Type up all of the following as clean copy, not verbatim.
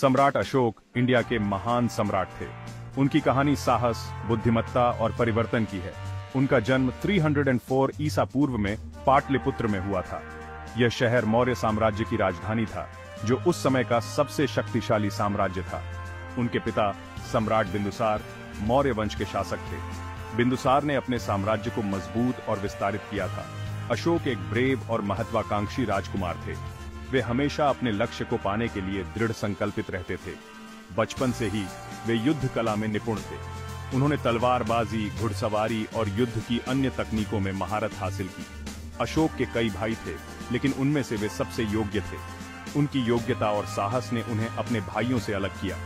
सम्राट अशोक इंडिया के महान सम्राट थे। उनकी कहानी साहस, बुद्धिमत्ता और परिवर्तन की है। उनका जन्म 304 ईसा पूर्व में पाटलिपुत्र में हुआ था। यह शहर मौर्य साम्राज्य की राजधानी था, जो उस समय का सबसे शक्तिशाली साम्राज्य था। उनके पिता सम्राट बिंदुसार मौर्य वंश के शासक थे। बिंदुसार ने अपने साम्राज्य को मजबूत और विस्तारित किया था। अशोक एक ब्रेव और महत्वाकांक्षी राजकुमार थे। वे हमेशा अपने लक्ष्य को पाने के लिए दृढ़ संकल्पित रहते थे। बचपन से ही वे युद्ध कला में निपुण थे। उन्होंने तलवारबाजी, घुड़सवारी और युद्ध की अन्य तकनीकों में महारत हासिल की। अशोक के कई भाई थे, लेकिन उनमें से वे सबसे योग्य थे। उनकी योग्यता और साहस ने उन्हें अपने भाइयों से अलग किया।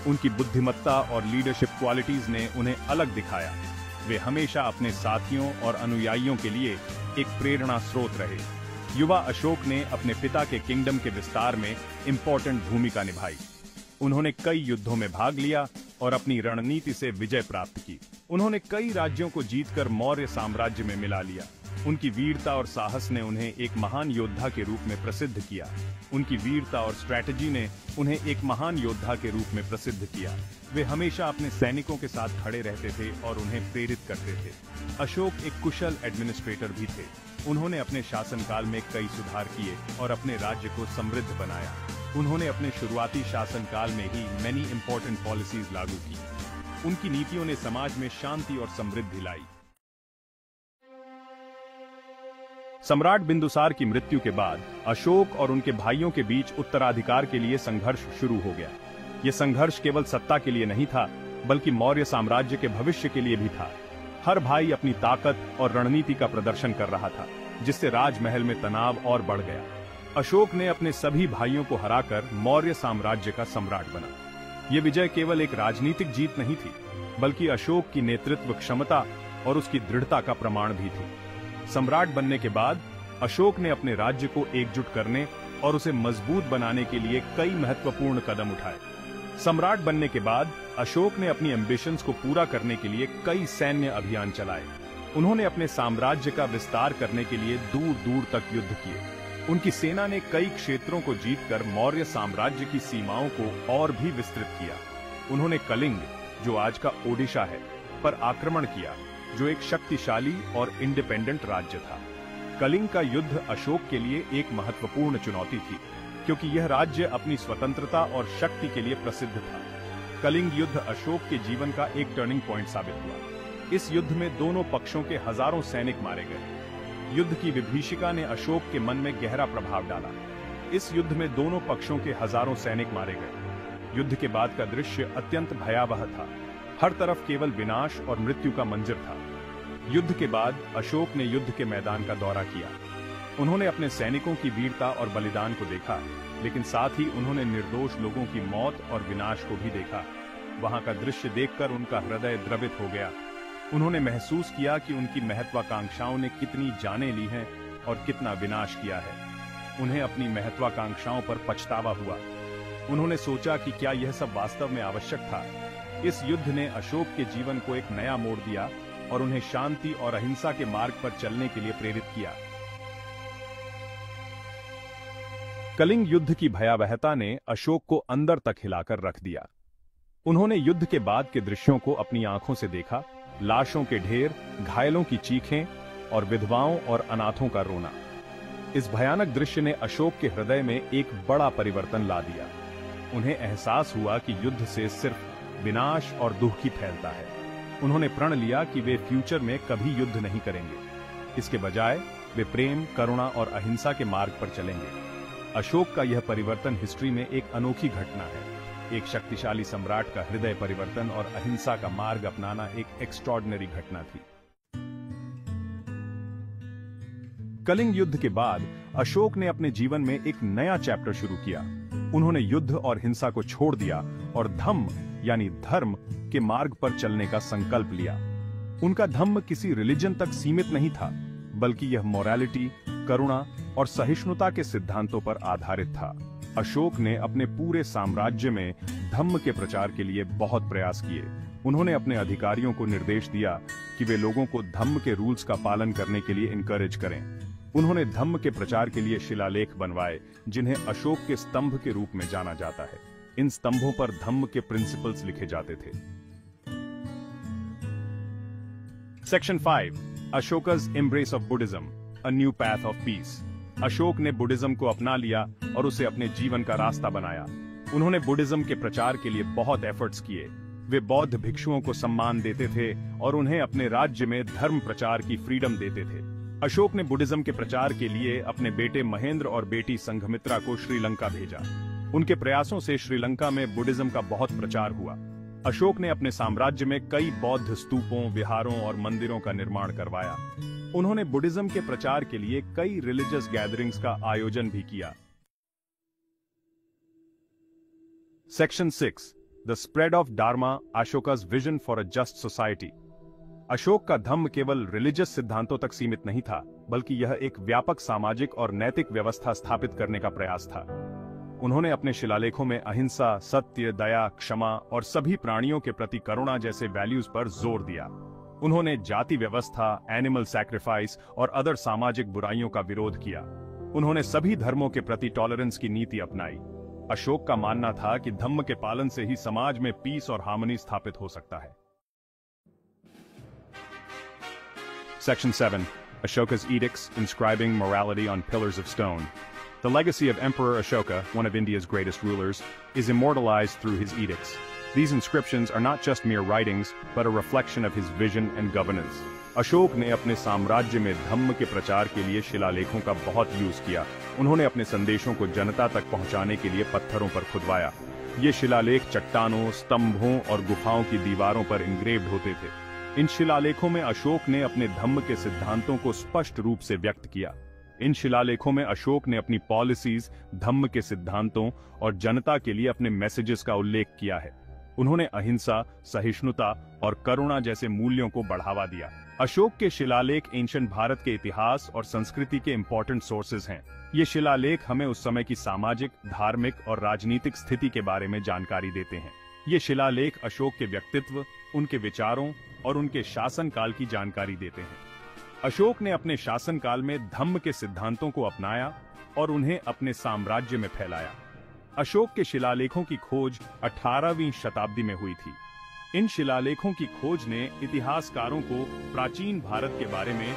उनकी बुद्धिमत्ता और लीडरशिप क्वालिटीज ने उन्हें अलग दिखाया। वे हमेशा अपने साथियों और अनुयायियों के लिए एक प्रेरणा स्रोत रहे। युवा अशोक ने अपने पिता के किंगडम के विस्तार में इंपॉर्टेंट भूमिका निभाई। उन्होंने कई युद्धों में भाग लिया और अपनी रणनीति से विजय प्राप्त की। उन्होंने कई राज्यों को जीतकर मौर्य साम्राज्य में मिला लिया। उनकी वीरता और साहस ने उन्हें एक महान योद्धा के रूप में प्रसिद्ध किया। उनकी वीरता और स्ट्रैटेजी ने उन्हें एक महान योद्धा के रूप में प्रसिद्ध किया। वे हमेशा अपने सैनिकों के साथ खड़े रहते थे और उन्हें प्रेरित करते थे। अशोक एक कुशल एडमिनिस्ट्रेटर भी थे। उन्होंने अपने शासनकाल में कई सुधार किए और अपने राज्य को समृद्ध बनाया। उन्होंने अपने शुरुआती शासनकाल में ही मैनी इंपॉर्टेंट पॉलिसीज लागू की। उनकी नीतियों ने समाज में शांति और समृद्धि लाई। सम्राट बिंदुसार की मृत्यु के बाद अशोक और उनके भाइयों के बीच उत्तराधिकार के लिए संघर्ष शुरू हो गया। यह संघर्ष केवल सत्ता के लिए नहीं था, बल्कि मौर्य साम्राज्य के भविष्य के लिए भी था। हर भाई अपनी ताकत और रणनीति का प्रदर्शन कर रहा था, जिससे राजमहल में तनाव और बढ़ गया। अशोक ने अपने सभी भाइयों को हराकर मौर्य साम्राज्य का सम्राट बना। यह विजय केवल एक राजनीतिक जीत नहीं थी, बल्कि अशोक की नेतृत्व क्षमता और उसकी दृढ़ता का प्रमाण भी थी। सम्राट बनने के बाद अशोक ने अपने राज्य को एकजुट करने और उसे मजबूत बनाने के लिए कई महत्वपूर्ण कदम उठाए। सम्राट बनने के बाद अशोक ने अपनी एम्बिशंस को पूरा करने के लिए कई सैन्य अभियान चलाए। उन्होंने अपने साम्राज्य का विस्तार करने के लिए दूर दूर तक युद्ध किए। उनकी सेना ने कई क्षेत्रों को जीतकर मौर्य साम्राज्य की सीमाओं को और भी विस्तृत किया। उन्होंने कलिंग, जो आज का ओडिशा है, पर आक्रमण किया, जो एक शक्तिशाली और इंडिपेंडेंट राज्य था। कलिंग का युद्ध अशोक के लिए एक महत्वपूर्ण चुनौती थी, क्योंकि यह राज्य अपनी स्वतंत्रता और शक्ति के लिए प्रसिद्ध था। कलिंग युद्ध अशोक के जीवन का एक टर्निंग पॉइंट साबित हुआ। इस युद्ध में दोनों पक्षों के हजारों सैनिक मारे गए। युद्ध की विभीषिका ने अशोक के मन में गहरा प्रभाव डाला। इस युद्ध में दोनों पक्षों के हजारों सैनिक मारे गए। युद्ध के बाद का दृश्य अत्यंत भयावह था। हर तरफ केवल विनाश और मृत्यु का मंजर था। युद्ध के बाद अशोक ने युद्ध के मैदान का दौरा किया। उन्होंने अपने सैनिकों की वीरता और बलिदान को देखा, लेकिन साथ ही उन्होंने निर्दोष लोगों की मौत और विनाश को भी देखा। वहां का दृश्य देखकर उनका हृदय द्रवित हो गया। उन्होंने महसूस किया कि उनकी महत्वाकांक्षाओं ने कितनी जानें ली हैं और कितना विनाश किया है। उन्हें अपनी महत्वाकांक्षाओं पर पछतावा हुआ। उन्होंने सोचा कि क्या यह सब वास्तव में आवश्यक था। इस युद्ध ने अशोक के जीवन को एक नया मोड़ दिया और उन्हें शांति और अहिंसा के मार्ग पर चलने के लिए प्रेरित किया। कलिंग युद्ध की भयावहता ने अशोक को अंदर तक हिलाकर रख दिया। उन्होंने युद्ध के बाद के दृश्यों को अपनी आंखों से देखा। लाशों के ढेर, घायलों की चीखें और विधवाओं और अनाथों का रोना। इस भयानक दृश्य ने अशोक के हृदय में एक बड़ा परिवर्तन ला दिया। उन्हें एहसास हुआ कि युद्ध से सिर्फ विनाश और दुख ही फैलता है। उन्होंने प्रण लिया कि वे फ्यूचर में कभी युद्ध नहीं करेंगे। इसके बजाय वे प्रेम, करुणा और अहिंसा के मार्ग पर चलेंगे। अशोक का यह परिवर्तन हिस्ट्री में एक अनोखी घटना है। एक शक्तिशाली सम्राट का हृदय परिवर्तन और अहिंसा का मार्ग अपनाना एक एक्स्ट्रॉर्डिनरी घटना थी। कलिंग युद्ध के बाद अशोक ने अपने जीवन में एक नया चैप्टर शुरू किया। उन्होंने युद्ध और हिंसा को छोड़ दिया और धम्म यानी धर्म के मार्ग पर चलने का संकल्प लिया। उनका धम्म किसी रिलीजन तक सीमित नहीं था, बल्कि यह मोरालिटी, करुणा और सहिष्णुता के सिद्धांतों पर आधारित था। अशोक ने अपने पूरे साम्राज्य में धम्म के प्रचार के लिए बहुत प्रयास किए। उन्होंने अपने अधिकारियों को निर्देश दिया कि वे लोगों को धम्म के रूल्स का पालन करने के लिए इनकरेज करें। उन्होंने धम्म के प्रचार के लिए शिलालेख बनवाए, जिन्हें अशोक के स्तंभ के रूप में जाना जाता है। इन स्तंभों पर धम्म के प्रिंसिपल्स लिखे जाते थे। Section 5 अशोका's embrace of Buddhism, a new path of peace। Ashok ने बुद्धिज्म को अपना लिया और उसे अपने जीवन का रास्ता बनाया। उन्होंने बुद्धिज्म के प्रचार के लिए बहुत एफर्ट्स किए। वे बौद्ध भिक्षुओं को सम्मान देते थे और उन्हें अपने राज्य में धर्म प्रचार की फ्रीडम देते थे। अशोक ने बुद्धिज्म के प्रचार के लिए अपने बेटे महेंद्र और बेटी संघमित्रा को श्रीलंका भेजा। उनके प्रयासों से श्रीलंका में बुद्धिज्म का बहुत प्रचार हुआ। अशोक ने अपने साम्राज्य में कई बौद्ध स्तूपों, विहारों और मंदिरों का निर्माण करवाया। उन्होंने बुद्धिज्म के प्रचार के लिए कई रिलीजियस गैदरिंग्स का आयोजन भी किया। Section 6 the spread of dharma, Ashoka's vision for a just society. Ashoka का धम्म केवल रिलीजियस सिद्धांतों तक सीमित नहीं था, बल्कि यह एक व्यापक सामाजिक और नैतिक व्यवस्था स्थापित करने का प्रयास था। उन्होंने अपने शिलालेखों में अहिंसा, सत्य, दया, क्षमा और सभी प्राणियों के प्रति करुणा जैसे वैल्यूज पर जोर दिया। उन्होंने जाति व्यवस्था, एनिमल सैक्रिफाइस और अदर सामाजिक बुराइयों का विरोध किया। उन्होंने सभी धर्मों के प्रति टॉलरेंस की नीति अपनाई। अशोक का मानना था कि धम्म के पालन से ही समाज में पीस और हार्मनी स्थापित हो सकता है। Section 7 Ashoka's edicts inscribing morality on pillars of stone. The legacy of Emperor Ashoka, one of India's greatest rulers, is immortalized through his edicts. These inscriptions are not just mere writings, but a reflection of his vision and governance. Ashok ने अपने साम्राज्य में धम्म के प्रचार के लिए शिलालेखों का बहुत यूज किया। उन्होंने अपने संदेशों को जनता तक पहुंचाने के लिए पत्थरों पर खुदवाया। ये शिलालेख चट्टानों, स्तंभों और गुफाओं की दीवारों पर इंग्रेव्ड होते थे। इन शिलालेखों में अशोक ने अपने धम्म के सिद्धांतों को स्पष्ट रूप से व्यक्त किया। इन शिलालेखों में अशोक ने अपनी पॉलिसीज, धम्म के सिद्धांतों और जनता के लिए अपने मैसेजेस का उल्लेख किया है। उन्होंने अहिंसा, सहिष्णुता और करुणा जैसे मूल्यों को बढ़ावा दिया। अशोक के शिलालेख एंशिएंट भारत के इतिहास और संस्कृति के इंपॉर्टेंट सोर्सेज हैं। ये शिलालेख हमें उस समय की सामाजिक, धार्मिक और राजनीतिक स्थिति के बारे में जानकारी देते हैं। ये शिलालेख अशोक के व्यक्तित्व, उनके विचारों और उनके शासनकाल की जानकारी देते हैं। अशोक ने अपने शासनकाल में धम्म के सिद्धांतों को अपनाया और उन्हें अपने साम्राज्य में फैलाया। अशोक के शिलालेखों की खोज 18वीं शताब्दी में हुई थी। इन शिलालेखों की खोज ने इतिहासकारों को प्राचीन भारत के बारे में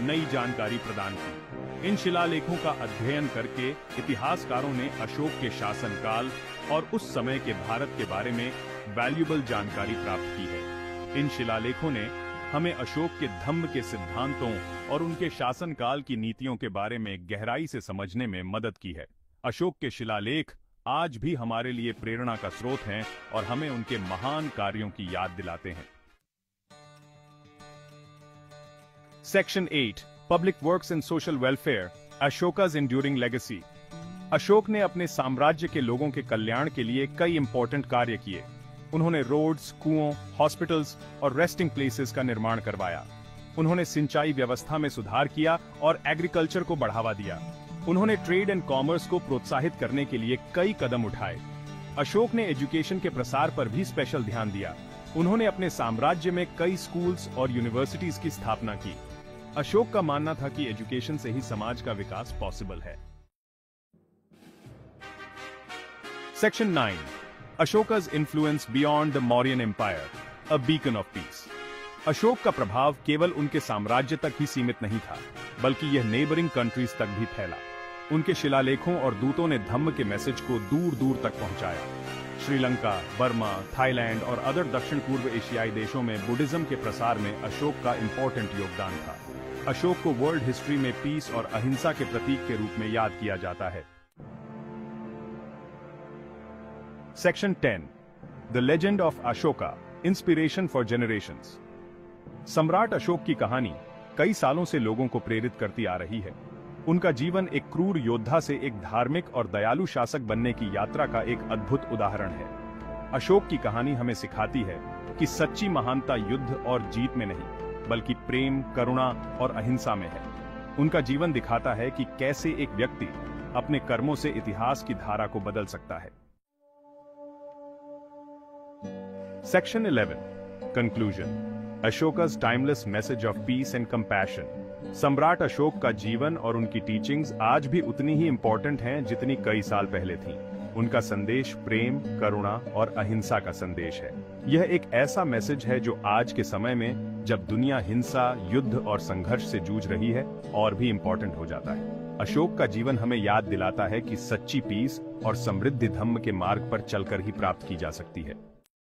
नई जानकारी प्रदान की। इन शिलालेखों का अध्ययन करके इतिहासकारों ने अशोक के शासनकाल और उस समय के भारत के बारे में वैल्यूएबल जानकारी प्राप्त की है। इन शिलालेखों ने हमें अशोक के धम्म के सिद्धांतों और उनके शासनकाल की नीतियों के बारे में गहराई से समझने में मदद की है। अशोक के शिलालेख आज भी हमारे लिए प्रेरणा का स्रोत हैं और हमें उनके महान कार्यों की याद दिलाते हैं। Section 8 public works and social welfare, Ashoka's enduring legacy. Ashoka ने अपने साम्राज्य के लोगों के कल्याण के लिए कई इंपॉर्टेंट कार्य किए। उन्होंने रोड्स, कुओं, हॉस्पिटल्स और रेस्टिंग प्लेसेस का निर्माण करवाया। उन्होंने सिंचाई व्यवस्था में सुधार किया और एग्रीकल्चर को बढ़ावा दिया। उन्होंने ट्रेड एंड कॉमर्स को प्रोत्साहित करने के लिए कई कदम उठाए। अशोक ने एजुकेशन के प्रसार पर भी स्पेशल ध्यान दिया। उन्होंने अपने साम्राज्य में कई स्कूल्स और यूनिवर्सिटीज की स्थापना की। अशोक का मानना था कि एजुकेशन से ही समाज का विकास पॉसिबल है। Section 9 अशोका's influence beyond the Mauryan Empire, a beacon of peace। Ashok का प्रभाव केवल उनके साम्राज्य तक ही सीमित नहीं था, बल्कि यह नेबरिंग कंट्रीज तक भी फैला। उनके शिलालेखों और दूतों ने धम्म के मैसेज को दूर दूर तक पहुंचाया। श्रीलंका, बर्मा, थाईलैंड और अदर दक्षिण पूर्व एशियाई देशों में बुद्धिज्म के प्रसार में अशोक का इंपॉर्टेंट योगदान था। अशोक को वर्ल्ड हिस्ट्री में पीस और अहिंसा के प्रतीक के रूप में याद किया जाता है। Section 10 the legend of Ashoka, inspiration for generations. सम्राट अशोक की कहानी कई सालों से लोगों को प्रेरित करती आ रही है। उनका जीवन एक क्रूर योद्धा से एक धार्मिक और दयालु शासक बनने की यात्रा का एक अद्भुत उदाहरण है। अशोक की कहानी हमें सिखाती है कि सच्ची महानता युद्ध और जीत में नहीं, बल्कि प्रेम, करुणा और अहिंसा में है। उनका जीवन दिखाता है कि कैसे एक व्यक्ति अपने कर्मों से इतिहास की धारा को बदल सकता है। Section 11 Conclusion Ashoka's timeless message of peace and compassion। सम्राट अशोक का जीवन और उनकी टीचिंग्स आज भी उतनी ही इंपॉर्टेंट हैं जितनी कई साल पहले थीं। उनका संदेश प्रेम, करुणा और अहिंसा का संदेश है। यह एक ऐसा मैसेज है जो आज के समय में, जब दुनिया हिंसा, युद्ध और संघर्ष से जूझ रही है, और भी इम्पोर्टेंट हो जाता है। अशोक का जीवन हमें याद दिलाता है कि सच्ची पीस और समृद्धि धम्म के मार्ग पर चलकर ही प्राप्त की जा सकती है।